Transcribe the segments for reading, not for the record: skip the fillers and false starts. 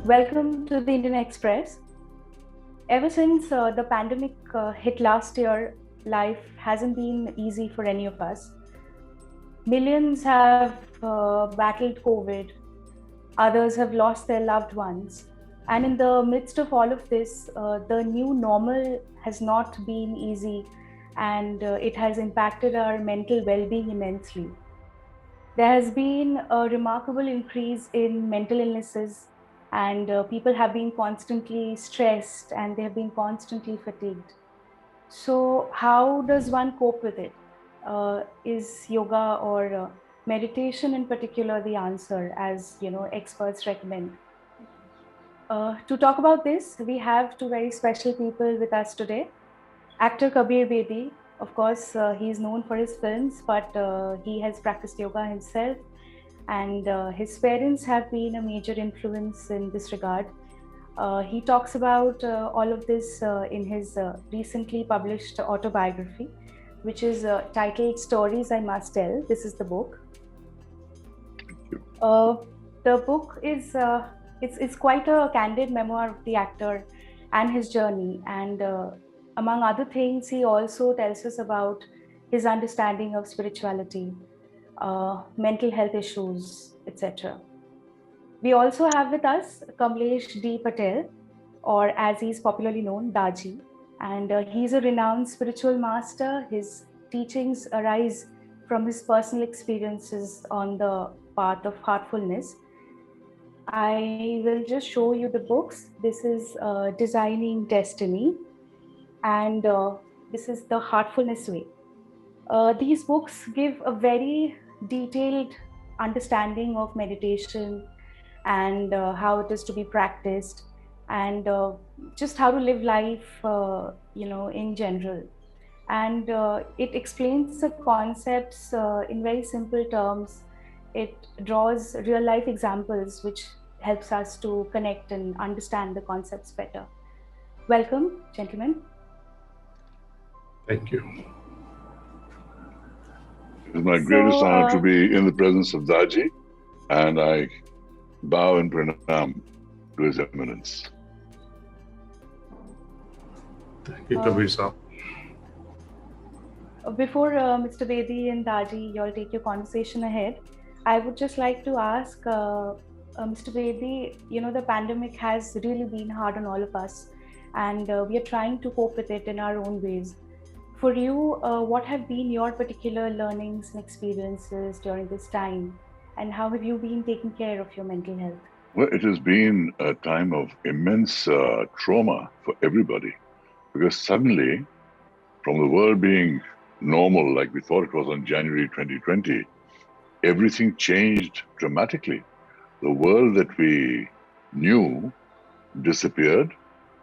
Welcome to the Indian Express. Ever since the pandemic hit last year, life hasn't been easy for any of us. Millions have battled COVID, others have lost their loved ones. And in the midst of all of this, the new normal has not been easy, and it has impacted our mental well being immensely. There has been a remarkable increase in mental illnesses, and people have been constantly stressed and they have been constantly fatigued. So, how does one cope with it? Is yoga or meditation in particular the answer, as experts recommend? To talk about this, we have two very special people with us today. Actor Kabir Bedi, of course, he is known for his films, but he has practiced yoga himself, and his parents have been a major influence in this regard. He talks about all of this in his recently published autobiography, which is titled Stories I Must Tell. This is the book. The book is it's quite a candid memoir of the actor and his journey, and among other things, he also tells us about his understanding of spirituality, mental health issues, etc. We also have with us Kamlesh D. Patel, or as he's popularly known, Daaji. And he's a renowned spiritual master. His teachings arise from his personal experiences on the path of heartfulness. I will just show you the books. This is Designing Destiny, and this is The Heartfulness Way. These books give a very detailed understanding of meditation and how it is to be practiced, and just how to live life, in general. And it explains the concepts in very simple terms. It draws real life examples, which helps us to connect and understand the concepts better. Welcome, gentlemen. Thank you. It's my greatest honor to be in the presence of Daaji, and I bow and pranam to His Eminence. Thank you, Kabir Saab. Before Mr. Bedi and Daaji, you all take your conversation ahead, I would just like to ask Mr. Bedi, the pandemic has really been hard on all of us, and we are trying to cope with it in our own ways. For you, what have been your particular learnings and experiences during this time, and how have you been taking care of your mental health? Well, it has been a time of immense trauma for everybody, because suddenly, from the world being normal like we thought it was on January 2020, everything changed dramatically. The world that we knew disappeared.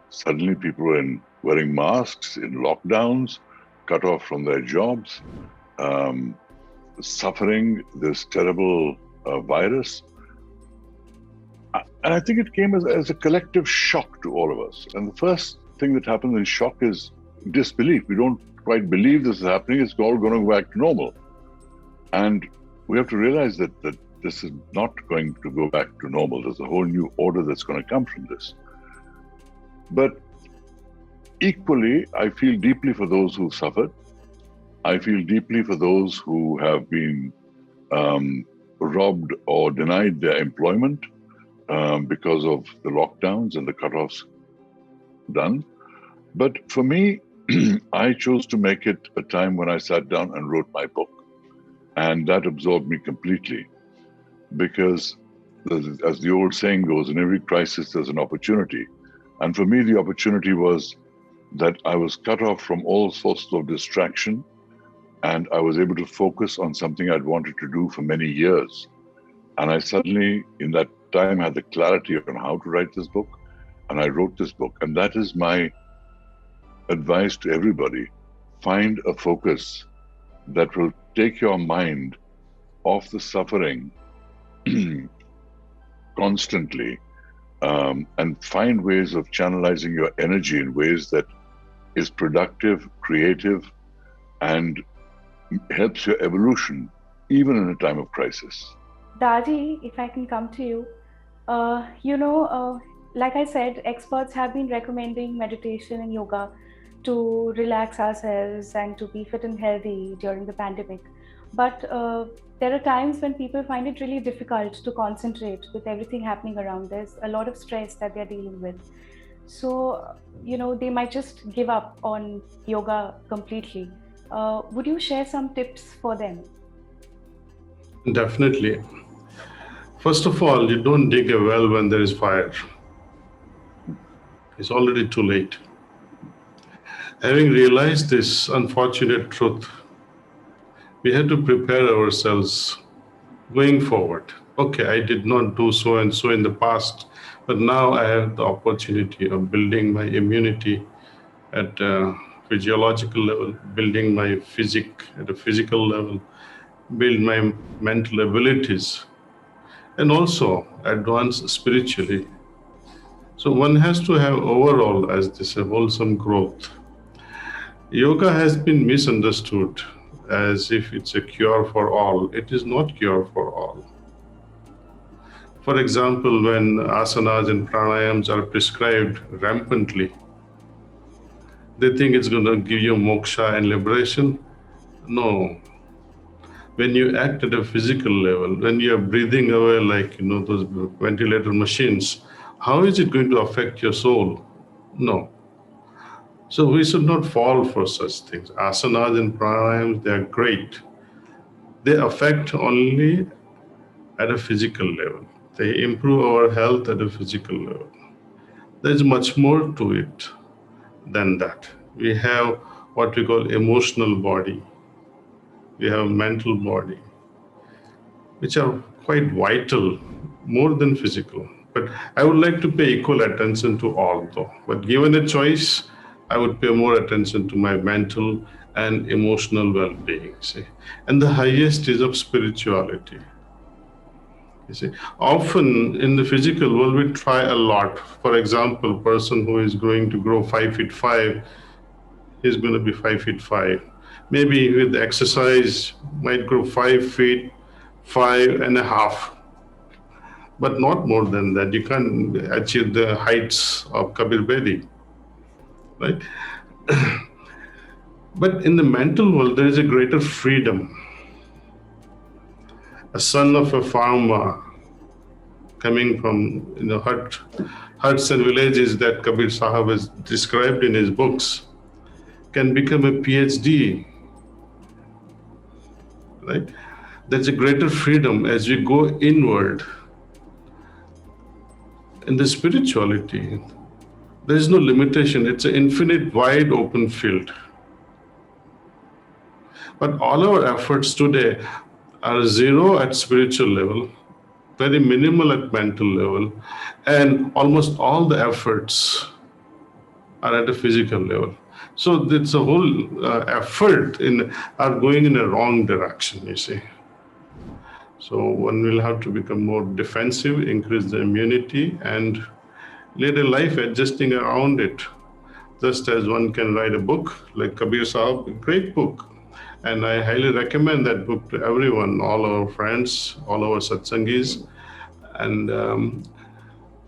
Suddenly people were wearing masks, in lockdowns, cut off from their jobs, suffering this terrible virus. And I think it came as a collective shock to all of us. And the first thing that happens in shock is disbelief. We don't quite believe this is happening. It's all going to go back to normal. And we have to realize that this is not going to go back to normal. There's a whole new order that's going to come from this. But equally, I feel deeply for those who've suffered. I feel deeply for those who have been robbed or denied their employment because of the lockdowns and the cutoffs done. But for me, I chose to make it a time when I sat down and wrote my book. And that absorbed me completely. Because, as the old saying goes, in every crisis there's an opportunity. And for me, the opportunity was that I was cut off from all sorts of distraction, and I was able to focus on something I'd wanted to do for many years. And I suddenly, in that time, had the clarity on how to write this book, and I wrote this book. And that is my advice to everybody. Find a focus that will take your mind off the suffering constantly, and find ways of channelizing your energy in ways that is productive, creative, and helps your evolution, even in a time of crisis. Daaji, if I can come to you, like I said, experts have been recommending meditation and yoga to relax ourselves and to be fit and healthy during the pandemic. But there are times when people find it really difficult to concentrate with everything happening around. There's a lot of stress that they're dealing with. So, they might just give up on yoga completely. Would you share some tips for them? Definitely. First of all, you don't dig a well when there is fire. It's already too late. Having realized this unfortunate truth, we have to prepare ourselves going forward. Okay, I did not do so and so in the past, but now I have the opportunity of building my immunity at a physiological level, building my physique at a physical level, build my mental abilities, and also advance spiritually. So one has to have overall, as this, a wholesome growth. Yoga has been misunderstood as if it's a cure for all. It is not cure for all. For example, when asanas and pranayams are prescribed rampantly, they think it's going to give you moksha and liberation. No. When you act at a physical level, when you are breathing away like those ventilator machines, how is it going to affect your soul? No. So we should not fall for such things. Asanas and pranayams, they are great. They affect only at a physical level. They improve our health at a physical level. There is much more to it than that. We have what we call emotional body. We have mental body, which are quite vital, more than physical. But I would like to pay equal attention to all though. But given a choice, I would pay more attention to my mental and emotional well-being. See? And the highest is of spirituality. You see, often in the physical world, we try a lot. For example, person who is going to grow 5'5", is going to be 5'5". Maybe with exercise, might grow 5 feet, 5.5, but not more than that. You can't achieve the heights of Kabir Bedi, right? But in the mental world, there is a greater freedom. A son of a farmer coming from huts and villages that Kabir Sahib has described in his books can become a PhD, right? There's a greater freedom as we go inward. In the spirituality, there is no limitation. It's an infinite, wide open field. But all our efforts today are zero at spiritual level, very minimal at mental level, and almost all the efforts are at a physical level. So it's a whole effort are going in a wrong direction, you see. So one will have to become more defensive, increase the immunity, and lead a life adjusting around it. Just as one can write a book like Kabir Sahib, a great book. And I highly recommend that book to everyone, all our friends, all our satsangis. And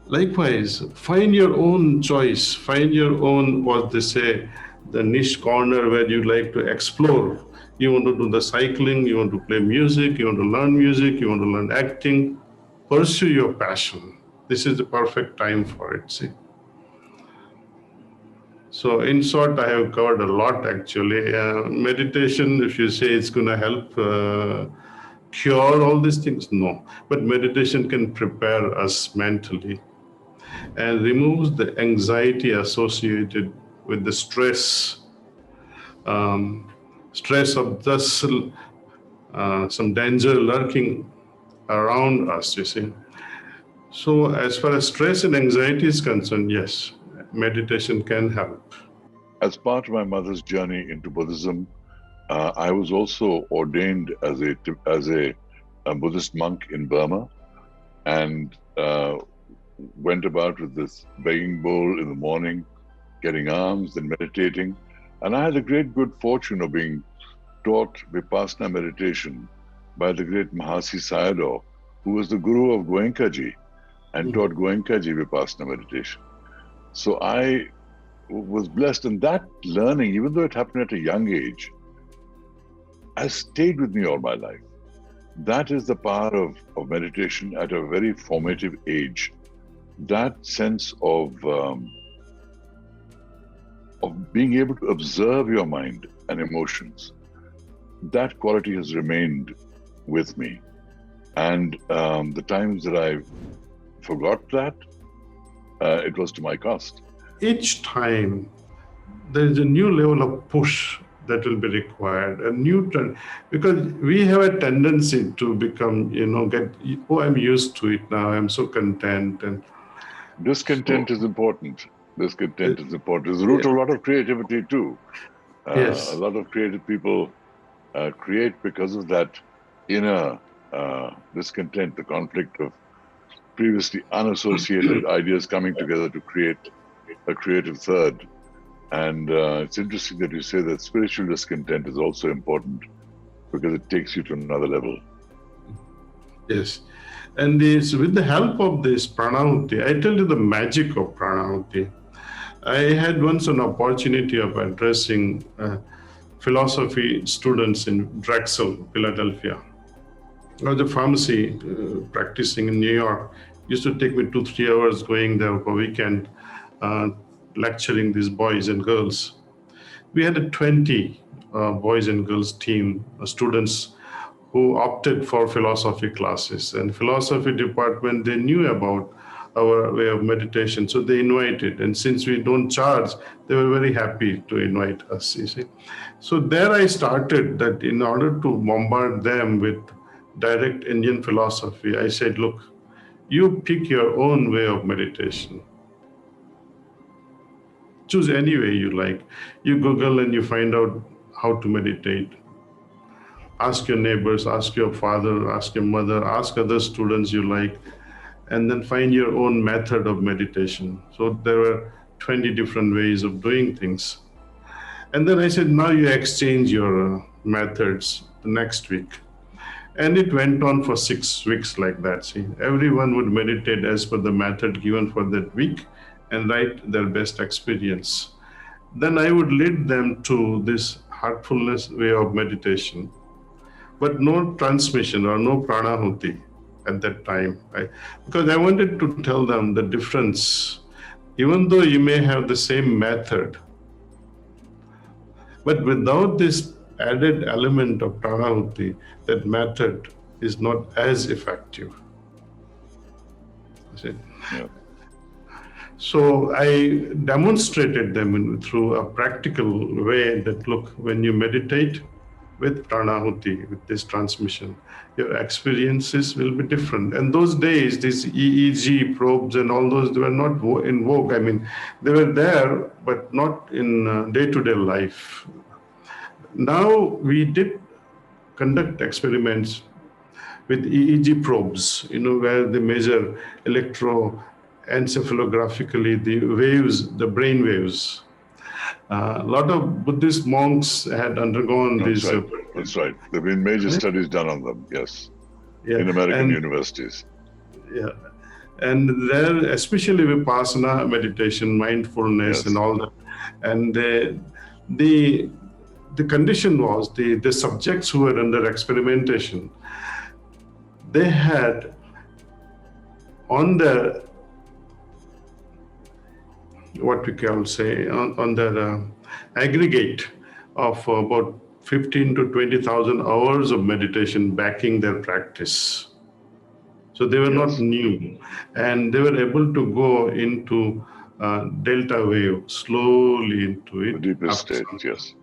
likewise, find your own choice, find your own, what they say, the niche corner where you like to explore. You want to do the cycling, you want to play music, you want to learn music, you want to learn acting. Pursue your passion. This is the perfect time for it, see. So in short, I have covered a lot actually. Meditation, if you say it's going to help cure all these things, no. But meditation can prepare us mentally and removes the anxiety associated with the stress of just some danger lurking around us, you see. So as far as stress and anxiety is concerned, yes, meditation can help. As part of my mother's journey into Buddhism, I was also ordained as a Buddhist monk in Burma, and went about with this begging bowl in the morning, getting alms and meditating. And I had the great good fortune of being taught Vipassana meditation by the great Mahasi Sayadaw, who was the guru of Goenkaji. and taught Goenkaji Vipassana meditation. So I was blessed, and that learning, even though it happened at a young age, has stayed with me all my life. That is the power of meditation at a very formative age. That sense of being able to observe your mind and emotions, that quality has remained with me. And the times that I forgot that, it was to my cost. Each time there is a new level of push that will be required, a new trend, because we have a tendency to become, I'm used to it now, I'm so content. And discontent is important. Discontent is important. It's the root of a lot of creativity too. Yes. A lot of creative people create because of that inner discontent, the conflict of previously unassociated ideas coming together to create a creative third. And it's interesting that you say that spiritual discontent is also important because it takes you to another level. Yes. And with the help of this Pranahuti, I tell you the magic of Pranahuti. I had once an opportunity of addressing philosophy students in Drexel, Philadelphia. I was a pharmacy practicing in New York. It used to take me 2-3 hours going there for a weekend, lecturing these boys and girls. We had a 20 boys and girls team, students who opted for philosophy classes. And philosophy department, they knew about our way of meditation, so they invited. And since we don't charge, they were very happy to invite us, you see. So there I started that in order to bombard them with direct Indian philosophy, I said, look, you pick your own way of meditation. Choose any way you like. You Google and you find out how to meditate. Ask your neighbors, ask your father, ask your mother, ask other students you like, and then find your own method of meditation. So there were 20 different ways of doing things. And then I said, now you exchange your methods the next week. And it went on for 6 weeks like that. See, everyone would meditate as per the method given for that week and write their best experience. Then I would lead them to this heartfulness way of meditation, but no transmission or no pranahuti at that time. Because I wanted to tell them the difference. Even though you may have the same method, but without this added element of pranahuti, that method is not as effective. See? Yeah. So I demonstrated them through a practical way that, look, when you meditate with pranahuti, with this transmission, your experiences will be different. And those days, these EEG probes and all those, they were not in vogue. I mean, they were there, but not in day-to-day life. Now we did conduct experiments with EEG probes, where they measure electroencephalographically the waves, the brain waves. A lot of Buddhist monks had undergone these. That's right. There have been major studies done on them, yes, in American universities. Yeah. And there, especially Vipassana meditation, mindfulness, and all that. And the condition was the subjects who were under experimentation, they had on their, what we can say, on their aggregate of about 15 to 20,000 hours of meditation backing their practice. So they were not new, and they were able to go into delta wave, slowly into it. The deepest state, yes.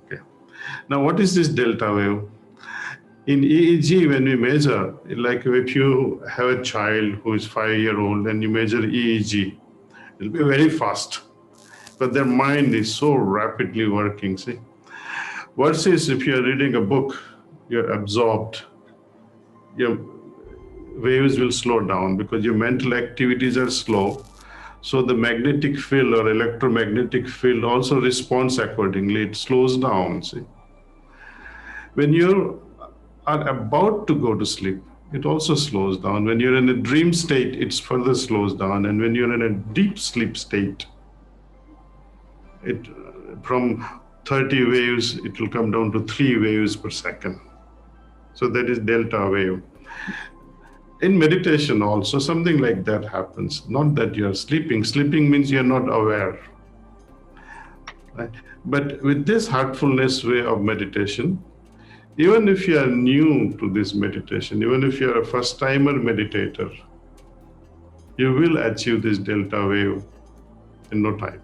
Okay. Now, what is this delta wave? In EEG, when we measure, like if you have a child who is 5-year-old and you measure EEG, it'll be very fast, but their mind is so rapidly working, see. Versus if you're reading a book, you're absorbed, your waves will slow down because your mental activities are slow. So the magnetic field or electromagnetic field also responds accordingly. It slows down, see. When you are about to go to sleep, it also slows down. When you're in a dream state, it further slows down. And when you're in a deep sleep state, it from 30 waves, it will come down to 3 waves per second. So that is delta wave. In meditation also, something like that happens. Not that you're sleeping. Sleeping means you're not aware. Right? But with this heartfulness way of meditation, even if you are new to this meditation, even if you're a first-timer meditator, you will achieve this delta wave in no time.